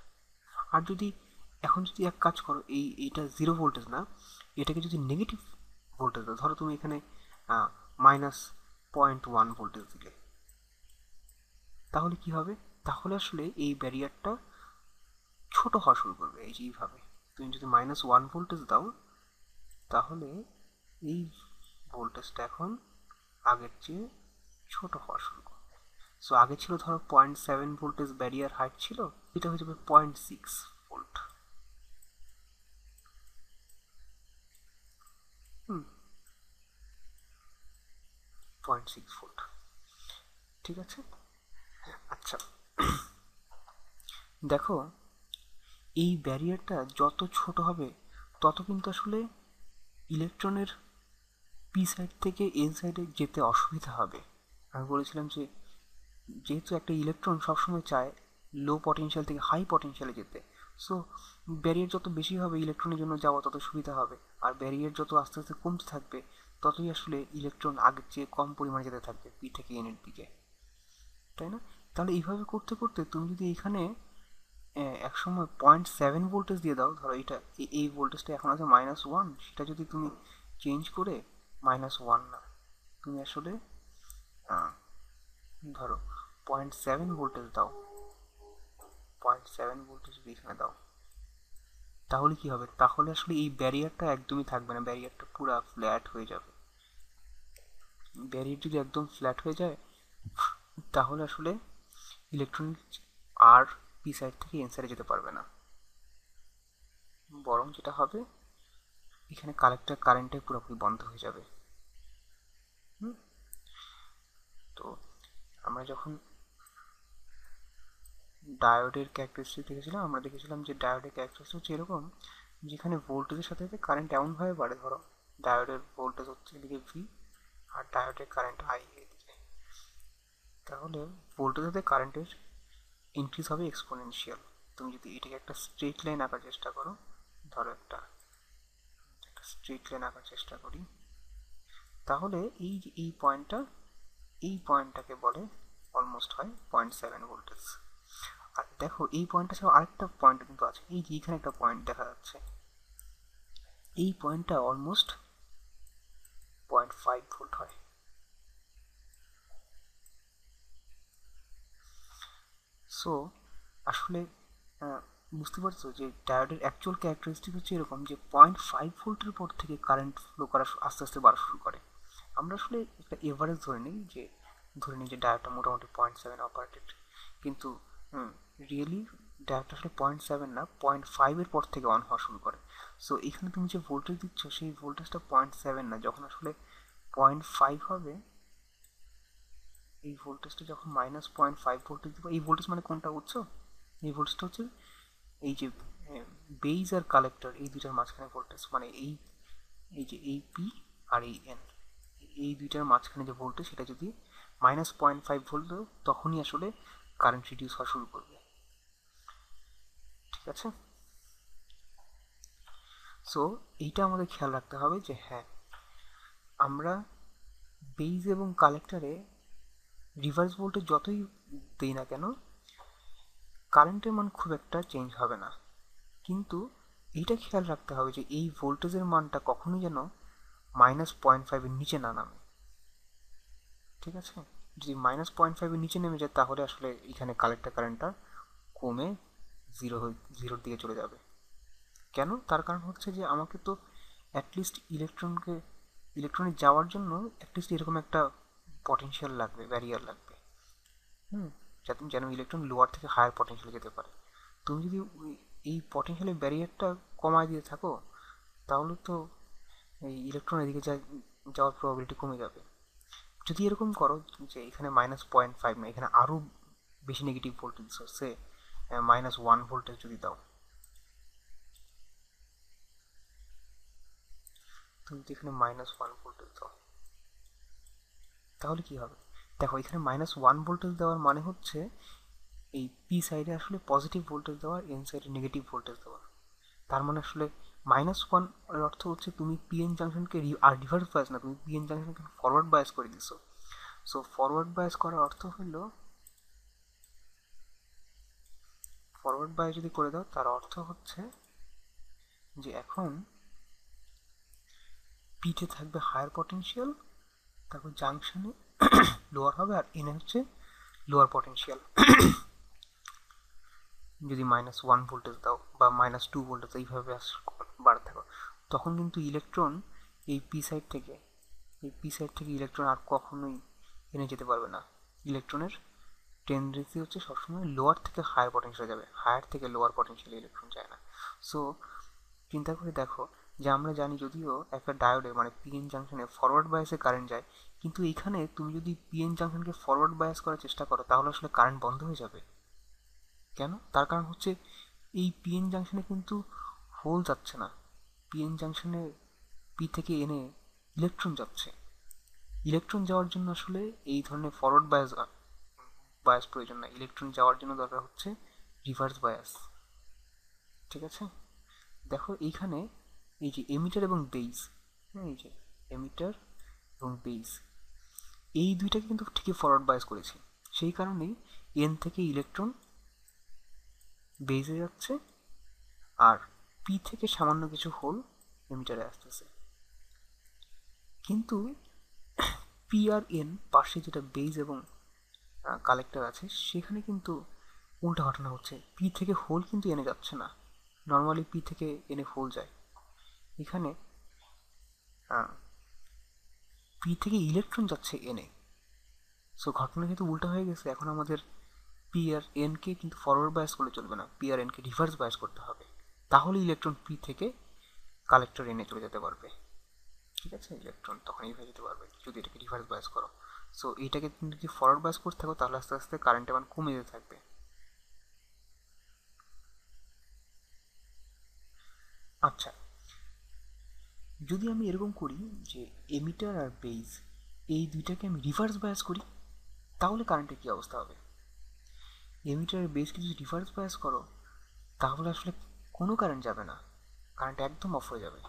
আর যদি এখন যদি এক কাজ করো, এইটা 0 ভোল্টেজ না, এটাকে যদি নেগেটিভ ভোল্টেজ দাও, ধরো তুমি এখানে -0.1 ভোল্টেজ দিলে, তাহলে কি হবে? তাহলে আসলে এই ব্যারিয়ারটা ছোট হওয়া শুরু করবে। এই যে এইভাবে তুমি যদি -1 ভোল্টেজ দাও তাহলে এই ভোল্টেজটা এখন আগের চেয়ে ছোট হওয়া শুরু করবে। সো আগে ছিল ধরো 0.7 ভোল্টেজ ব্যারিয়ার হাইট ছিল, এটা হয়ে যাবে 0.6 ভোল্ট। 0.6 ভোল্ট, ঠিক আছে? আচ্ছা, দেখো এই ব্যারিয়ারটা যত ছোট হবে তত কিন্তু আসলে ইলেকট্রনের পি সাইড থেকে এন সাইডে যেতে অসুবিধা হবে। আমি বলেছিলাম যে যেহেতু একটা ইলেকট্রন সবসময় চায় লো পটেনশিয়াল থেকে হাই পটেনশিয়ালে যেতে, সো ব্যারিয়ার যত বেশি হবে ইলেকট্রনের জন্য যাওয়া তত সুবিধা হবে, আর ব্যারিয়ার যত আস্তে আস্তে কমতে থাকবে ততই আসলে ইলেকট্রন আগের চেয়ে কম পরিমাণে যেতে থাকবে পি থেকে এন এর দিকে, তাই না? তাহলে এইভাবে করতে করতে তুমি যদি এখানে এক সময় 0.7 ভোল্টেজ দিয়ে দাও, ধরো এটা এই ভোল্টেজটা এখন আছে -1, সেটা যদি তুমি চেঞ্জ করে -1 না, তুমি আসলে ধরো 0.7 ভোল্টেজ দাও, 0.7 ভোল্টেজ যদি এখানে দাও, তাহলে কি হবে, তাহলে আসলে এই ব্যারিয়ারটা একদমই থাকবে না, ব্যারিয়ারটা পুরো ফ্ল্যাট হয়ে যাবে। ব্যারিয়ার যদি একদম ফ্ল্যাট হয়ে যায় তাহলে আসলে ইলেকট্রন আর পি সাইড থেকে এন সাইডে যেতে পারবে না, বরং যেটা হবে এখানে কালেক্টর কারেন্টটাই পুরোপুরি বন্ধ হয়ে যাবে। তো আমরা যখন ডায়োডের ক্যারেক্টারিস্টিক দেখেছিলাম, আমরা দেখেছিলাম যে ডায়োডের ক্যারেক্টারিস্টিক হচ্ছে এরকম, যেখানে ভোল্টেজের সাথে সাথে কারেন্ট এমনভাবে বাড়ে, ধরো ডায়োডের ভোল্টেজ হচ্ছে এদিকে ভি আর ডায়োডের কারেন্ট আই এদিকে, তাহলে ভোল্টেজের সাথে কারেন্টের ইনক্রিজ হবে এক্সপোনেনশিয়াল। তুমি যদি এটাকে একটা স্ট্রেট লাইন আঁকার চেষ্টা করো, ধরো একটা স্ট্রেট লাইন আঁকার চেষ্টা করি, তাহলে এই যে এই পয়েন্টটাকে বলে অলমোস্ট হয় 0.7 ভোল্টেজ। আর দেখো এই পয়েন্টটা ছাড়া আরেকটা পয়েন্ট কিন্তু আছে, এই যে এখানে একটা পয়েন্ট দেখা যাচ্ছে, এই পয়েন্টটা অলমোস্ট 0.5 ভোল্ট হয়। সো আসলে বুঝতে পারছো যে ডায়োডের অ্যাকচুয়াল ক্যারেক্টারিস্টিক হচ্ছে এরকম, যে 0.5 ভোল্টের পর থেকে কারেন্ট ফ্লো করা আস্তে আস্তে বাড়া শুরু করে। আমরা আসলে একটা এভারেজ ধরে নিই যে ডায়োডটা মোটামুটি 0.7 অপারেটেড, কিন্তু রিয়েলি ডায়োডটা আসলে 0.7 না, 0.5 পর থেকে অন হওয়া শুরু করে। সো এখানে তুমি যে ভোল্টেজ দিচ্ছ সেই ভোল্টেজটা 0.7 না, যখন আসলে 0.5 হবে, এই ভোল্টেজটা যখন -0.5 ভোল্টেজ দিব, এই ভোল্টেজ মানে কোনটা বুঝছো, এই ভোল্টেজটা হচ্ছে এই যে বেজ আর কালেক্টর এই দুইটার মাঝখানে ভোল্টেজ, মানে এই যে এই পি আর এই এন, এই দুইটার মাঝখানে যে ভোল্টেজ, সেটা যদি -0.5 ভোল্ট দেও তখনই আসলে কারেন্ট রিডিউস হওয়া শুরু করবে। ঠিক আছে, সো এইটা আমাদের খেয়াল রাখতে হবে যে হ্যাঁ, আমরা বেজ এবং কালেক্টরে রিভার্স ভোল্টেজ যতই দেই না কেন, কারেন্টের মান খুব একটা চেঞ্জ হবে না, কিন্তু এইটা খেয়াল রাখতে হবে যে এই ভোল্টেজের মানটা কখনোই যেন -0.5 নিচে না নামে। ঠিক আছে, যদি -0.5 নিচে নেমে যায় তাহলে আসলে এখানে কালেক্টর কারেন্টটা কমে জিরোর দিকে চলে যাবে। কেন, তার কারণ হচ্ছে যে আমাকে তো অ্যাটলিস্ট ইলেকট্রনে যাওয়ার জন্য অ্যাটলিস্ট এরকম একটা পটেনশিয়াল লাগবে, ব্যারিয়ার লাগবে, যাতে যেন ইলেকট্রন লোয়ার থেকে হায়ার পটেনশিয়ালে যেতে পারে। তুমি যদি এই পটেনশিয়ালের ব্যারিয়ারটা কমায় দিয়ে থাকো, তাহলে তো এই ইলেকট্রন এদিকে যাওয়ার প্রবাবিলিটি কমে যাবে। যদি এরকম করো যে এখানে -0.5 না, এখানে আরও বেশি নেগেটিভ ভোল্টেজ সে -1 ভোল্টেজ যদি দাও, তুমি যদি এখানে -1 ভোল্টেজ দাও, তাহলে কি হবে, দেখো এখানে -1 ভোল্টেজ দেওয়ার মানে হচ্ছে এই পি সাইডে আসলে পজিটিভ ভোল্টেজ দেওয়া, এন সাইডে নেগেটিভ ভোল্টেজ দেওয়া। তার মানে আসলে -1 এর অর্থ হচ্ছে তুমি পিএন জাংশনকে আর রিভার্স বায়াস না, তুমি পিএন জাংশনকে ফরওয়ার্ড বায়াস করে দিছো। সো ফরওয়ার্ড বায়াস করার অর্থ হলো, ফরওয়ার্ড বায়াস যদি করে দাও তার অর্থ হচ্ছে যে এখন পিতে থাকবে হায়ার পটেনশিয়াল, তারপর জাংশনে লোয়ার হবে, আর এনে হচ্ছে লোয়ার পটেনশিয়াল। যদি -1 ভোল্টেজ দাও বা -2 ভোল্টেজ এইভাবে বাড়তে থাকো, তখন কিন্তু ইলেকট্রন এই পি সাইড থেকে ইলেকট্রন আর কখনোই এনে যেতে পারবে না। ইলেকট্রনের টেন্ডেন্সি হচ্ছে সবসময় লোয়ার থেকে হায়ার পটেনশিয়ালে যাবে, হায়ার থেকে লোয়ার পটেনশিয়ালে ইলেকট্রন যায় না। সো চিন্তা করে দেখো যে আমরা জানি যদিও একটা ডায়োডে মানে পিএন জাংশনে ফরওয়ার্ড বায়াসে কারেন্ট যায়, কিন্তু এখানে তুমি যদি পিএন জাংশনকে ফরওয়ার্ড বায়াস করার চেষ্টা করো তাহলে আসলে কারেন্ট বন্ধ হয়ে যাবে। কেন, তার কারণ হচ্ছে এই পিএন জাংশনে কিন্তু হোল যাচ্ছে না, পিএন জাংশনে পি থেকে এনে ইলেকট্রন যাচ্ছে। ইলেকট্রন যাওয়ার জন্য আসলে এই ধরনের ফরওয়ার্ড বায়াস প্রয়োজন না, ইলেকট্রন যাওয়ার জন্য দরকার হচ্ছে রিভার্স বায়াস। ঠিক আছে, দেখো এইখানে এই যে এমিটার এবং বেস, এই যে এমিটার এবং বেস, এই দুইটাকে কিন্তু ঠিকই ফরওয়ার্ড বায়াস করেছি, সেই কারণেই এন থেকে ইলেকট্রন বেজে যাচ্ছে, আর পি থেকে সামান্য কিছু হোল এমিটারে আসতেছে। কিন্তু পি আর এন পাশে যেটা বেজ এবং কালেক্টর আছে সেখানে কিন্তু উল্টা ঘটনা হচ্ছে, পি থেকে হোল কিন্তু এনে যাচ্ছে না। নর্মালি পি থেকে এনে হোল যায়, এখানে পি থেকে ইলেকট্রন যাচ্ছে এনে। সো ঘটনা কিন্তু উল্টা হয়ে গেছে। এখন আমাদের পি আর এনকে কিন্তু ফরওয়ার্ড বায়াস করলে চলবে না, P R NK reverse bias করতে হবে, তাহলে ইলেকট্রন পি থেকে কালেক্টর এনে চলে যেতে পারবে। ঠিক আছে, ইলেকট্রন তখন এইভাবে যেতে পারবে যদি এটাকে রিভার্স বায়াস করো। সো এইটাকে তুমি যদি ফরওয়ার্ড বায়াস করতে থাকো তাহলে আস্তে আস্তে কারেন্টের মান কমে যেতে থাকবে। আচ্ছা, যদি আমি এরকম করি যে এমিটার আর বেজ এই দুইটাকে আমি রিভার্স বায়াস করি, তাহলে কারেন্টের কী অবস্থা হবে? এমিটার আর বেজকে যদি রিভার্স বায়াস করো তাহলে আসলে কোনো কারেন্ট যাবে না, কারেন্ট একদম অফ হয়ে যাবে।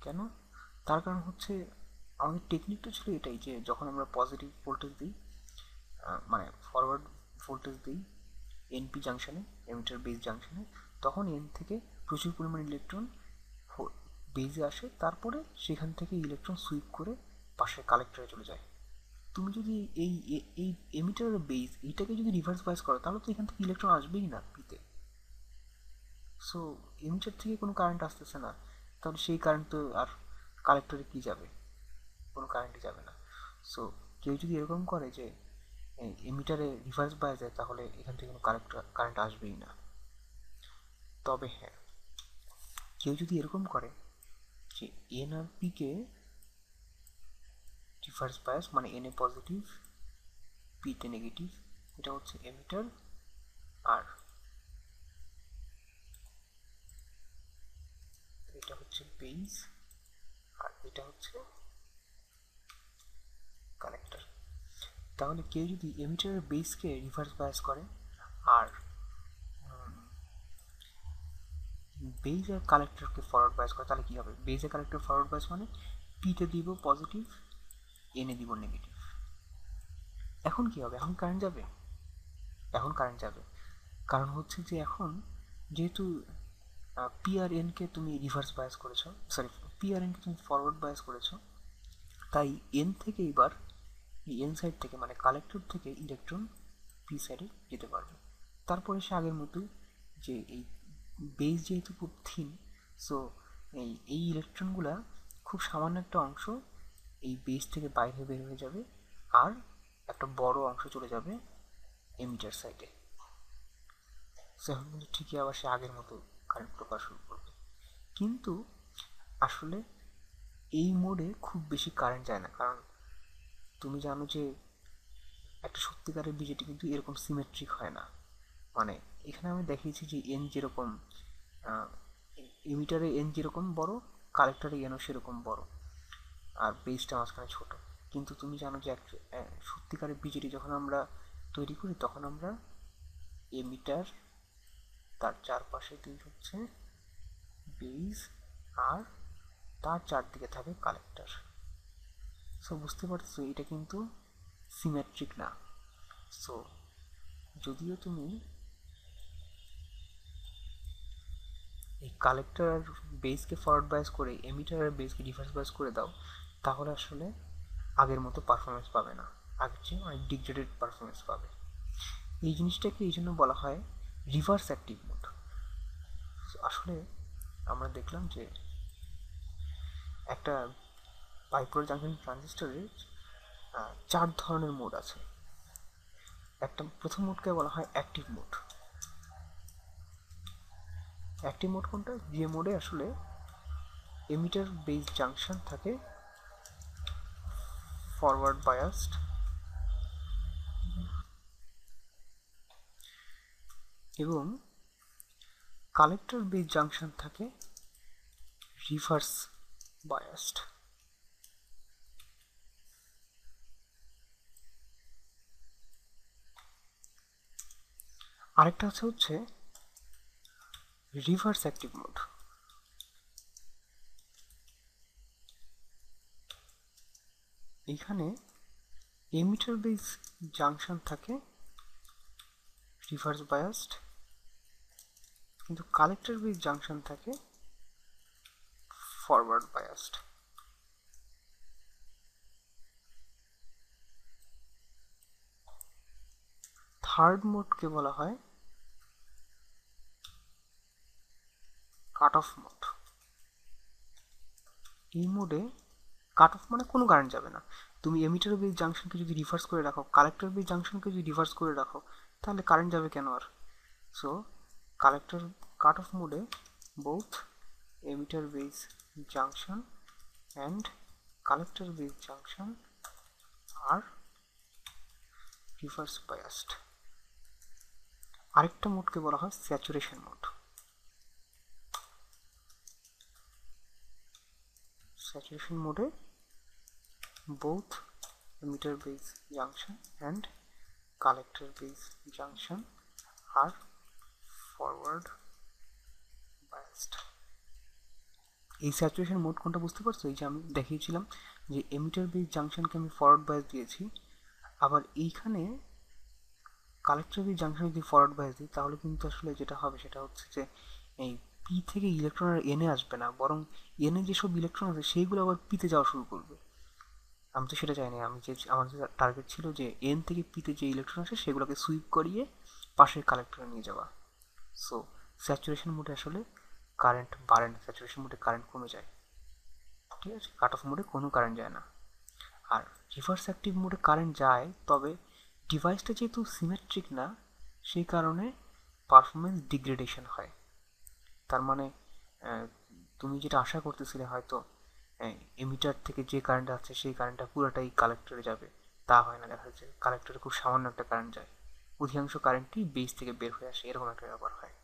কেন? তার কারণ হচ্ছে আমাদের টেকনিকটা ছিল এটাই যে যখন আমরা পজিটিভ ভোল্টেজ দিই, মানে ফরওয়ার্ড ভোল্টেজ দিই এনপি জাংশনে, এমিটার বেস জাংশনে, তখন এন থেকে প্রচুর পরিমাণ ইলেকট্রন বেজে আসে, তারপরে সেখান থেকে ইলেকট্রন সুইপ করে পাশের কালেক্টরে চলে যায়। তুমি যদি এই এই এমিটার বেস এইটাকে যদি রিভার্স বাইস করো তাহলে তো এখান থেকে ইলেকট্রন আসবেই না পিতে। সো এমিটার থেকে কোনো কারেন্ট আসতেছে না, তাহলে সেই কারেন্ট তো আর কালেক্টরে কি যাবে? কোনো কারেন্টই যাবে না। সো কেউ যদি এরকম করে যে এমিটারে রিভার্স বায়াস যায় তাহলে এখান থেকে কোনো কারেন্ট আসবেই না। তবে হ্যাঁ, কেউ যদি এরকম করে যে এন আর পিকে রিভার্স বায়াস, মানে এন এ পজিটিভ পিতে নেগেটিভ, এটা হচ্ছে এমিটার, আর এটা হচ্ছে বেস, আর এটা হচ্ছে কালেক্টর। তাহলে কেউ যদি এমিটারের বেসকে রিভার্স বায়াস করে আর বেজ আর কালেক্টরকে ফরওয়ার্ড বায়াস করে, তাহলে কী হবে? বেজ আর কালেক্টর ফরওয়ার্ড বায়াস মানে পিতে দিব পজিটিভ, এনে দিব নেগেটিভ। এখন কি হবে? এখন কারেন্ট যাবে? এখন কারেন্ট যাবে, কারণ হচ্ছে যে এখন যেহেতু পি আর এনকে তুমি রিভার্স বায়াস করেছো, সরি, পি আর এনকে তুমি ফরওয়ার্ড বায়াস করেছো, তাই এন থেকে এবার এই এন সাইড থেকে মানে কালেক্টর থেকে ইলেকট্রন পি সাইডে যেতে পারবে। তারপরে সে আগের মতোই যে এই বেস যেহেতু খুব থিন, সো এই ইলেকট্রনগুলা খুব সামান্য একটা অংশ এই বেস থেকে বাইরে বের হয়ে যাবে, আর একটা বড় অংশ চলে যাবে এমিটার সাইডে। সো এখন কিন্তু ঠিকই আবার সে আগের মতো কারেন্ট প্রকাশ শুরু করবে। কিন্তু আসলে এই মোডে খুব বেশি কারেন্ট যায় না, কারণ তুমি জানো যে একটা সত্যিকারের বিজেটি কিন্তু এরকম সিমেট্রিক হয় না। মানে এখানে আমি দেখিয়েছি যে এন যেরকম, এমিটারে এন যেরকম বড়, কালেক্টরে এনও সেরকম বড়, আর বেসটা মাঝখানে ছোট। কিন্তু তুমি জানো যে সত্যিকারের বিজেটি যখন আমরা তৈরি করি তখন আমরা এমিটার, তার চারপাশে দুই হচ্ছে বেস, আর তার চারদিকে থাকে কালেক্টর। সো বুঝতে পারছো এটা কিন্তু সিমেট্রিক না। সো যদিও তুমি এই কালেক্টর আর বেসকে ফরওয়ার্ড বায়াস করে এমিটার আর বেসকে রিভার্স বায়াস করে দাও, তাহলে আসলে আগের মতো পারফরমেন্স পাবে না, আগের চেয়ে অনেক ডিগ্রেডেড পারফরমেন্স পাবে। এই জিনিসটাকে এই জন্য বলা হয় রিভার্স অ্যাক্টিভ মোড। আসলে আমরা দেখলাম যে একটা বাইপোলার জাংশন ট্রানজিস্টরের চার ধরনের মোড আছে। একটা প্রথম মোডকে বলা হয় অ্যাক্টিভ মোড। অ্যাক্টিভ মোড কোনটা? যে মোডে আসলে এমিটার বেস জাংশন থাকে ফরওয়ার্ড বায়াসড, এবং কালেক্টর বেস জাংশন থাকে রিভার্স বায়াসড। আরেকটা হচ্ছে রিভার্স অ্যাক্টিভ মোড। এখানে এমিটার বেস জাংশন থাকে রিভার্স বায়াসড, কিন্তু কালেক্টর বেস জাংশন থাকে ফরওয়ার্ড বায়াসড। থার্ড মোডকে বলা হয় কাট অফ মোড। এই মোডে কাট অফ মানে কোনো কারেন্ট যাবে না। তুমি এমিটার বেস জাংশনকে যদি রিভার্স করে রাখো, কালেক্টর বেস জাংশনকে যদি রিভার্স করে রাখো, তাহলে কারেন্ট যাবে কেন আর? সো কালেক্টর কাট অফ মোডে both emitter base junction and collector base junction are reverse biased. আরেকটা মোডকে বলা হয় স্যাচুরেশন মোড। স্যাচুরেশন মোডে both emitter base junction and collector base junction are forward biased. এই স্যাচুরেশন মোড কোনটা বুঝতে পারছো? এই যে আমি দেখিয়েছিলাম যে এমিটার বেস জাংশনকে আমি ফরওয়ার্ড বায়াস দিয়েছি, আবার এইখানে কালেক্টর বেস জাংশন যদি ফরওয়ার্ড বায়াস দিই তাহলে কিন্তু আসলে যেটা হবে সেটা হচ্ছে যে এই পি থেকে ইলেকট্রন আর এনে আসবে না, বরং এনে যেসব ইলেকট্রন আছে সেইগুলো আবার পিতে যাওয়া শুরু করবে। আমি তো সেটা চাইনি। আমি যে আমার যে টার্গেট ছিল যে এন থেকে পিতে যে ইলেকট্রন আসে সেগুলোকে সুইপ করিয়ে পাশের কালেক্টরে নিয়ে যাওয়া। সো স্যাচুরেশন মোডে আসলে কারেন্ট বাড়ে না, স্যাচুরেশন মোডে কারেন্ট কমে যায়। ঠিক আছে, কাট অফ মোডে কোনো কারেন্ট যায় না। আর রিভার্স অ্যাক্টিভ মোডে কারেন্ট যায়, তবে ডিভাইসটা যেহেতু সিমেট্রিক না সেই কারণে পারফরমেন্স ডিগ্রেডেশন হয়। তার মানে তুমি যেটা আশা করতেছিলে হয়তো এমিটার থেকে যে কারেন্ট আসছে সেই কারেন্টটা পুরোটাই কালেক্টরে যাবে, তা হয় না। দেখা যাচ্ছে কালেক্টরে খুব সামান্য একটা কারেন্ট যায়, অধিকাংশ কারেন্টই বেস থেকে বের হয়ে আসে, এরকম একটা ব্যাপার হয়।